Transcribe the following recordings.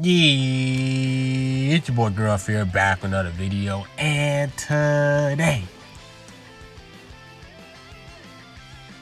Yeah, it's your boy Gruff here, back with another video, and today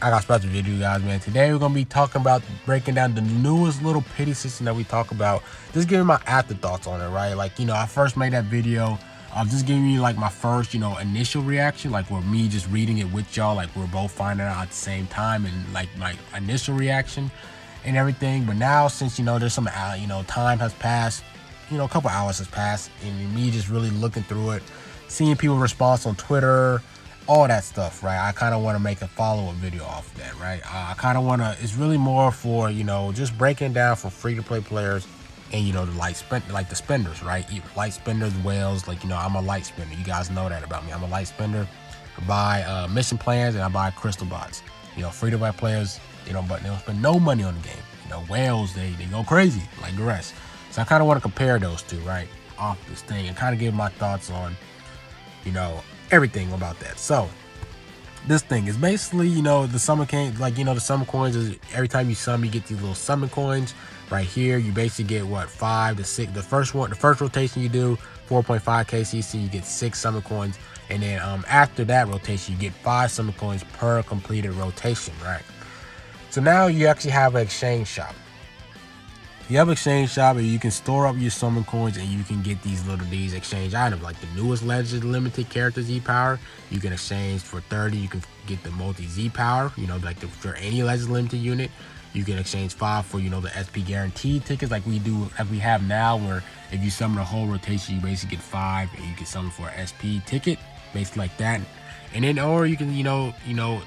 I got a special video, guys, man. Today we're gonna be talking about breaking down the newest little pity system that we talk about. Just giving my afterthoughts on it, right? Like, I first made that video. I'm just giving you like my first, initial reaction, like where me just reading it with y'all, like we're both finding out at the same time, and like my initial reaction and everything. But now, since there's some time has passed, a couple hours has passed, and me just really looking through it, seeing people response on Twitter, all that stuff, right? I kind of want to make a follow-up video off of that, right? I kind of want to, it's really more for, just breaking down for free-to-play players and, the spenders, right? Light spenders, whales, I'm a light spender. You guys know that about me. I'm a light spender. I buy mission plans and I buy crystal bots. Free-to-play players, but they don't spend no money on the game. Whales, they go crazy like the rest. So I kind of want to compare those two, right, off this thing, and kind of give my thoughts on, everything about that. So this thing is basically, the summon coins, the summon coins is every time you summon, you get these little summon coins right here. You basically get what, 5 to 6. The first rotation you do 4.5k CC, you get 6 summon coins, and then after that rotation, you get 5 summon coins per completed rotation, right? So now you actually have an exchange shop. You have an exchange shop, and you can store up your summon coins, and you can get these exchange items, like the newest Legend Limited character Z power. You can exchange for 30. You can get the multi Z power. For any Legend Limited unit. You can exchange 5 for the SP guaranteed tickets, like we have now, where if you summon a whole rotation, you basically get 5, and you can summon for an SP ticket, basically like that. And then, or you can,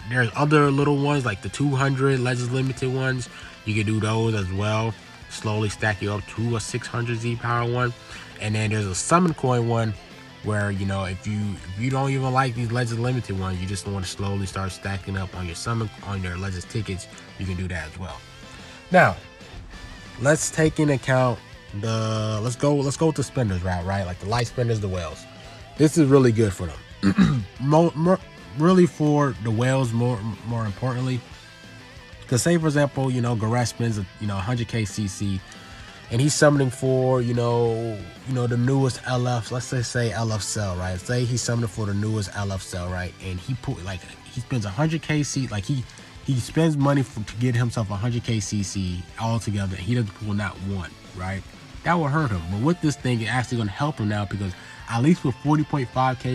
there's other little ones like the 200 Legends Limited ones. You can do those as well. Slowly stack you up to a 600 Z power one. And then there's a summon coin one where, if you don't even like these Legends Limited ones, you just want to slowly start stacking up on your Legends tickets, you can do that as well. Now, let's take into account let's go with the spenders route, right? Like the light spenders, the whales. This is really good for them. Really for the whales more importantly. Because say for example, Garesh spends 100k CC, and he's summoning for the newest LF. Let's just say LF cell, right? Say he's summoning for the newest LF cell, right? And he spends 100k CC, like he spends money to get himself 100k CC altogether. He doesn't pull not one, right? That will hurt him. But with this thing, it's actually going to help him now, because at least with 40.5k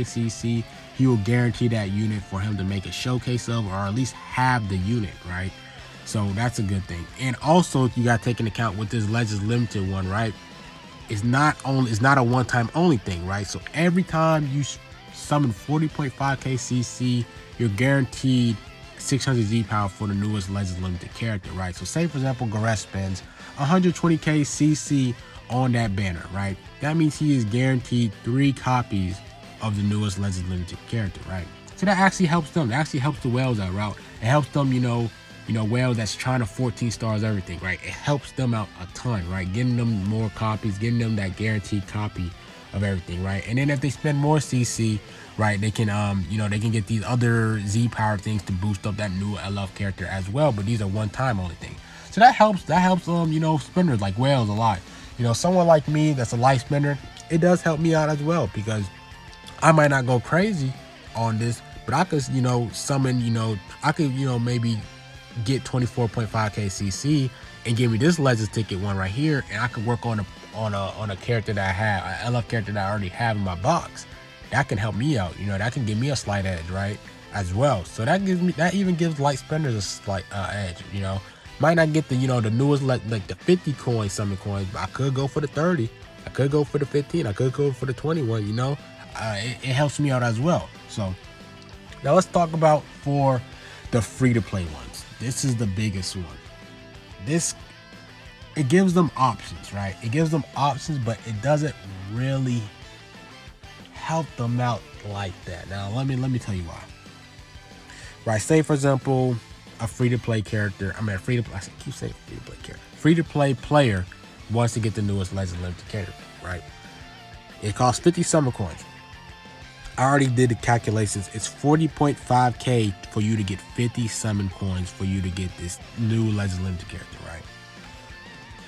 CC, he will guarantee that unit for him to make a showcase of, or at least have the unit, right? So that's a good thing. And also, you got to take into account with this Legends Limited one, right? It's not a one-time only thing, right? So every time you summon 40.5k CC, you're guaranteed 600 Z power for the newest Legends Limited character, right? So say for example, Garesh spends 120k CC on that banner, right? That means he is guaranteed 3 copies of the newest Legends Limited character, right? So that actually helps them. That actually helps the whales out, right? It helps them, whale that's trying to 14 stars everything, right? It helps them out a ton, right? Getting them more copies, getting them that guaranteed copy of everything, right? And then if they spend more CC, right, they can they can get these other Z power things to boost up that new LF character as well. But these are one-time only things. So that helps spenders like whales a lot. Someone like me that's a light spender, it does help me out as well, because I might not go crazy on this, but I could summon, I could maybe get 24.5k CC and give me this Legends ticket one right here, and I could work on a character that I have, an LF character that I already have in my box. That can help me out, that can give me a slight edge, right, as well. So that even gives light spenders a slight edge. Might not get the the newest like the 50 coin summon coins, but I could go for the 30, I could go for the 15, I could go for the 21. It helps me out as well. So now let's talk about for the free-to-play ones. This is the biggest one. It gives them options, right? It gives them options, but it doesn't really help them out like that. Now let me tell you why. Right, say for example, a free-to-play character, I keep saying free-to-play character. Free-to-play player wants to get the newest Legend Limited character, right? It costs 50 summer coins. I already did the calculations. It's 40.5k for you to get 50 summon coins for you to get this new Legend Limited character, right?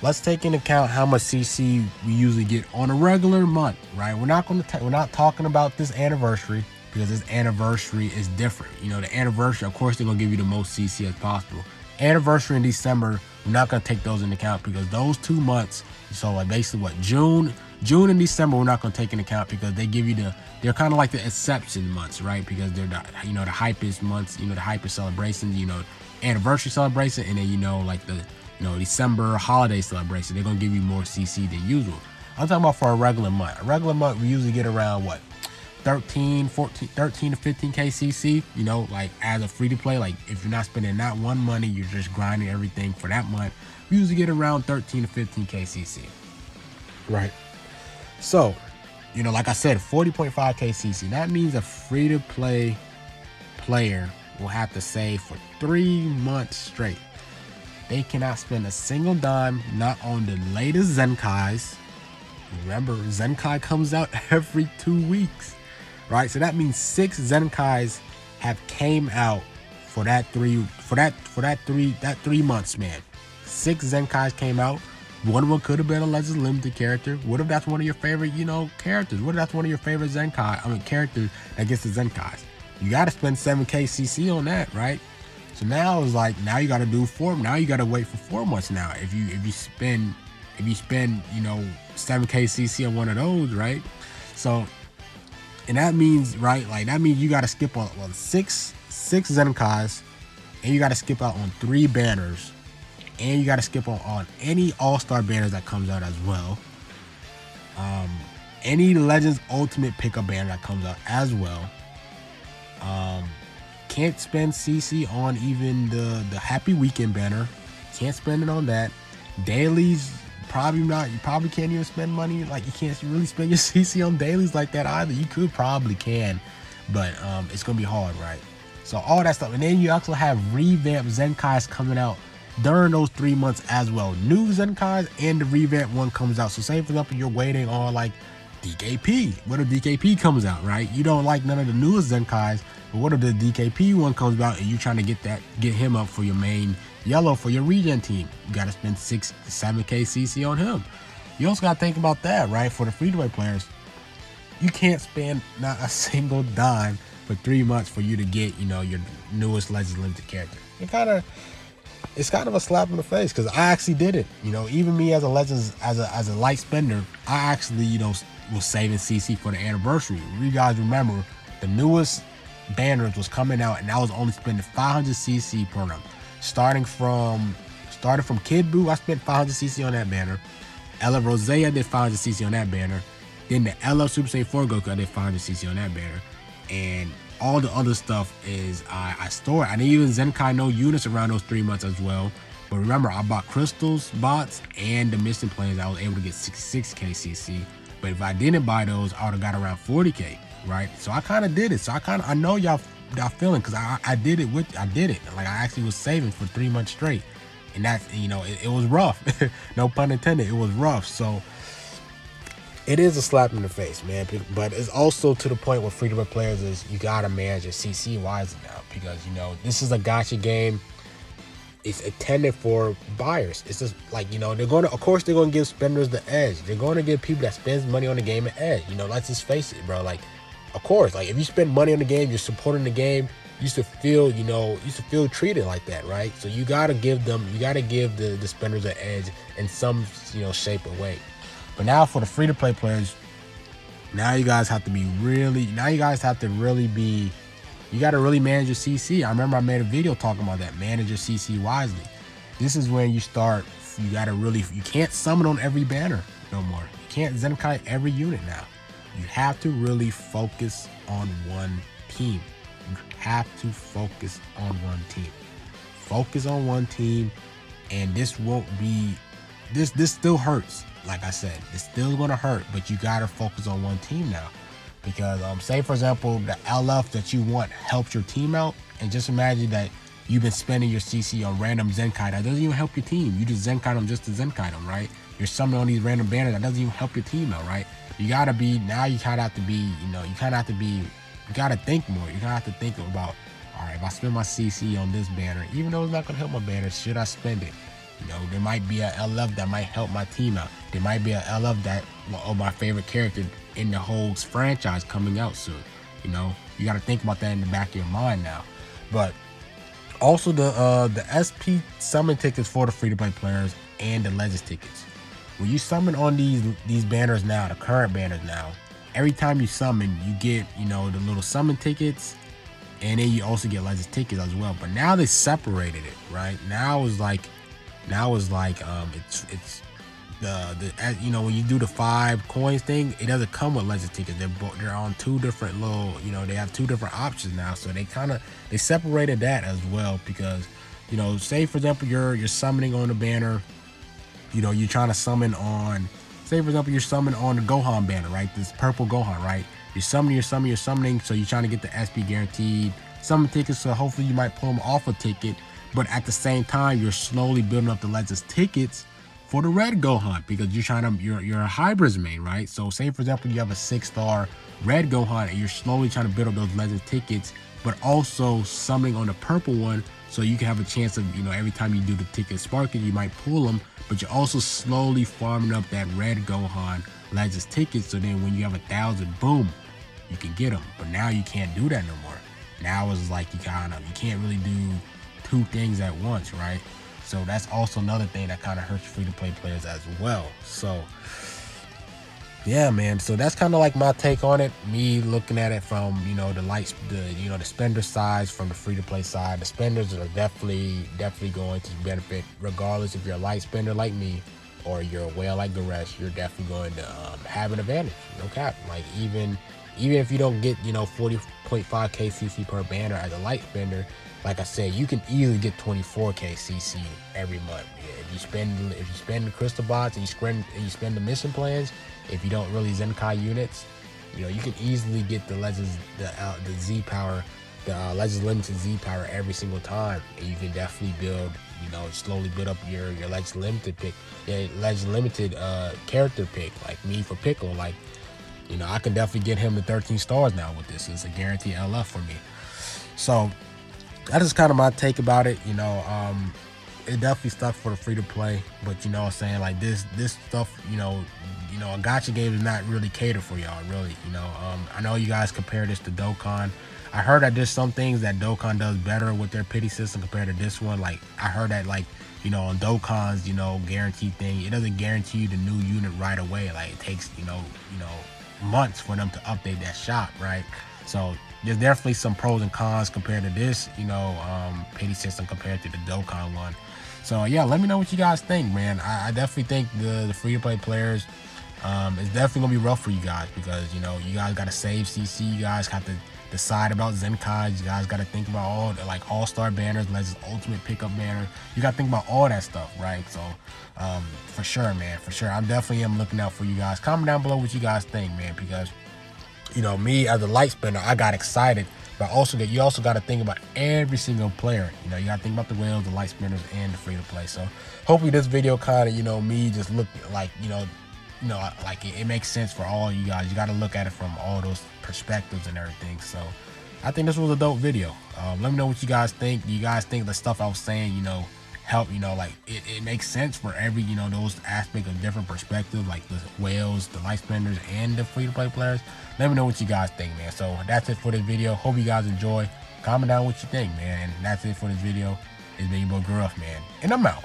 let's take into account how much CC we usually get on a regular month, right? We're not talking about this anniversary, because this anniversary is different. You know, the anniversary, of course, they're gonna give you the most CC as possible. Anniversary in December, we're not gonna take those into account, because those 2 months, so like basically what, June and December, we're not gonna take into account, because they give you they're kind of like the exception months, right? Because they're the, you know, the hypest months, you know, the hypest celebrations, you know, anniversary celebration, and then, you know, like the, you know, December holiday celebration, they're gonna give you more CC than usual. I'm talking about for a regular month. A regular month, we usually get around what, 13 to 15k CC, you know, like as a free to play. Like if you're not spending not one money, you're just grinding everything for that month, we usually get around 13 to 15k CC, right? So, you know, like I said, 40.5k CC, that means a free to play player will have to save for 3 months straight. They cannot spend a single dime, not on the latest Zenkais. Remember, Zenkai comes out every 2 weeks, right? So that means 6 Zenkais have came out for that 3 months, man. 6 Zenkais came out. One of them could have been a Legends Limited character. What if that's one of your favorite, you know, characters? What if that's one of your favorite characters that gets the Zenkais? You got to spend 7k CC on that, right? So now it's like, now you got to do 4. Now you got to wait for 4 months. Now, if you spend, you know, 7k CC on one of those, right? So, and that means, right, like that means you got to skip on six Zenkais, and you got to skip out on 3 banners, and you got to skip on any all-star banners that comes out as well. Any Legends Ultimate pickup banner that comes out as well. Can't spend CC on even the Happy Weekend banner. Can't spend it on that. Dailies, probably not. You probably can't even spend money. Like, you can't really spend your CC on dailies like that either. You probably can, but it's gonna be hard, right? So all that stuff. And then you also have revamped Zenkais coming out during those 3 months as well. New Zenkais and the revamped one comes out. So say, for example, you're waiting on like DKP. What if DKP comes out, right? You don't like none of the newest Zenkais, but what if the DKP one comes out and you trying to get him up for your main yellow for your regen team? You got to spend 6 to 7k CC on him. You also got to think about that, right? For the free-to-play players, you can't spend not a single dime for 3 months for you to get, you know, your newest Legends Limited character. It's kind of a slap in the face, because I actually did it. You know, even me as a Legends, as a light spender, I actually, you know, was saving CC for the anniversary. You guys remember, the newest banners was coming out, and I was only spending 500 CC per them. Starting from Kid Buu, I spent 500 CC on that banner. Ella Rosea did 500 CC on that banner. Then the Ella Super Saiyan 4 Goku, I did 500 CC on that banner. And all the other stuff is I store. I didn't even Zenkai no units around those 3 months as well. But remember, I bought crystals, bots, and the mission planes. I was able to get 66k CC. But if I didn't buy those, I would have got around 40k, right? So I kind of did it. So I know y'all feeling, because I did it. Like, I actually was saving for 3 months straight, and that's, you know, it was rough. No pun intended. It was rough. So it is a slap in the face, man. But it's also to the point where free-to-play players is, you gotta manage your CC wisely now, because, you know, this is a gacha game. It's intended for buyers. It's just like, you know, of course they're gonna give spenders the edge. They're gonna give people that spends money on the game an edge. You know, let's just face it, bro. Like, of course, like, if you spend money on the game, you're supporting the game, you should feel, you know, you should feel treated like that, right? So you gotta give the spenders an edge in some, you know, shape or way. But now for the free-to-play players, now you guys have to really you got to really manage your CC. I remember I made a video talking about that. Manage your CC wisely. This is when you start, you can't summon on every banner no more. You can't Zenkai every unit now. You have to really focus on one team. You have to focus on one team. Focus on one team, and this won't be, this still hurts. Like I said, it's still gonna hurt, but you gotta focus on one team now. Because say, for example, the LF that you want helps your team out, and just imagine that you've been spending your CC on random Zenkai that doesn't even help your team. You just Zenkai them just to Zenkai them, right? You're summoning on these random banners that doesn't even help your team out, right? You gotta be, now you kind of have to be, you know, you gotta think more. You gotta have to think about, all right, if I spend my CC on this banner, even though it's not gonna help my banner, should I spend it? You know, there might be a LF that might help my team out. There might be a LF that of my favorite character in the whole franchise coming out soon. You know, you got to think about that in the back of your mind now. But also the SP summon tickets for the free-to-play players and the Legends tickets. When you summon on these banners now, the current banners now, every time you summon, you get, you know, the little summon tickets, and then you also get Legends tickets as well. But now they separated it, right? Now it's like it's the you know, when you do the 5 coins thing, it doesn't come with Legends tickets. They're on 2 different little, you know, they have 2 different options now. So they separated that as well, because, you know, say for example you're summoning on the banner, you know, you're trying to summon on, say for example you're summoning on the Gohan banner, right? This purple Gohan, right? You're summoning, so you're trying to get the SP guaranteed summon tickets, so hopefully you might pull them off a ticket. But at the same time, you're slowly building up the Legends tickets for the red Gohan, because you're a hybrids main, right? So say for example you have a 6-star red Gohan and you're slowly trying to build up those Legends tickets, but also summoning on the purple one, so you can have a chance of, you know, every time you do the ticket sparking, you might pull them, but you're also slowly farming up that red Gohan Legends tickets, so then when you have 1,000, boom, you can get them. But now you can't do that no more. Now it's like you can't really do 2 things at once, right? So that's also another thing that kind of hurts free-to-play players as well. So yeah, man. So that's kind of like my take on it. Me looking at it from, you know, the spender side, from the free-to-play side. The spenders are definitely going to benefit, regardless if you're a light spender like me or you're a whale like Goresh. You're definitely going to have an advantage. No cap. Like even if you don't get, you know, 40.5k CC per banner as a light spender, like I said, you can easily get 24k CC every month. Yeah, if you spend the crystal bots and you spend the mission plans, if you don't really Zenkai units, you know, you can easily get the Legends, the Z power, the Legends Limited Z power every single time, and you can definitely build, you know, slowly build up your Legends Limited pick, Legends Limited character pick, like me for Piccolo. Like, you know, I can definitely get him to 13 stars now with this. It's a guaranteed LF for me. So that is kind of my take about it. You know, it definitely stuck for the free to play, but you know what I'm saying, like this stuff, you know, a gacha game is not really catered for y'all, really. You know, I know you guys compare this to Dokkan. I heard that there's some things that Dokkan does better with their pity system compared to this one. Like I heard that, like, you know, on Dokkan's, you know, guaranteed thing, it doesn't guarantee you the new unit right away. Like it takes, you know, months for them to update that shop, right? So there's definitely some pros and cons compared to this, you know, pity system compared to the Dokkan one. So yeah, let me know what you guys think, man. I definitely think the free-to-play players, it's definitely gonna be rough for you guys, because, you know, you guys gotta save CC, you guys have to decide about Zenkai, you guys gotta think about all the, like, all-star banners, Legends Ultimate pickup banner. You gotta think about all that stuff, right? So for sure, man, for sure, I definitely am looking out for you guys. Comment down below what you guys think, man, because, you know, me as a light spinner, I got excited, but you also got to think about every single player. You know, you got to think about the whales, the light spinners, and the free to play. So hopefully this video kind of, you know, me just look like, you know, like it makes sense for all you guys. You got to look at it from all those perspectives and everything. So I think this was a dope video. Let me know what you guys think. Do you guys think the stuff I was saying, you know, help, you know, like it makes sense for every, you know, those aspects of different perspectives, like the whales, the light spenders, and the free to play players? Let me know what you guys think, man. So that's it for this video. Hope you guys enjoy. Comment down what you think, man. And that's it for this video. It's been your boy Gruff, man, and I'm out.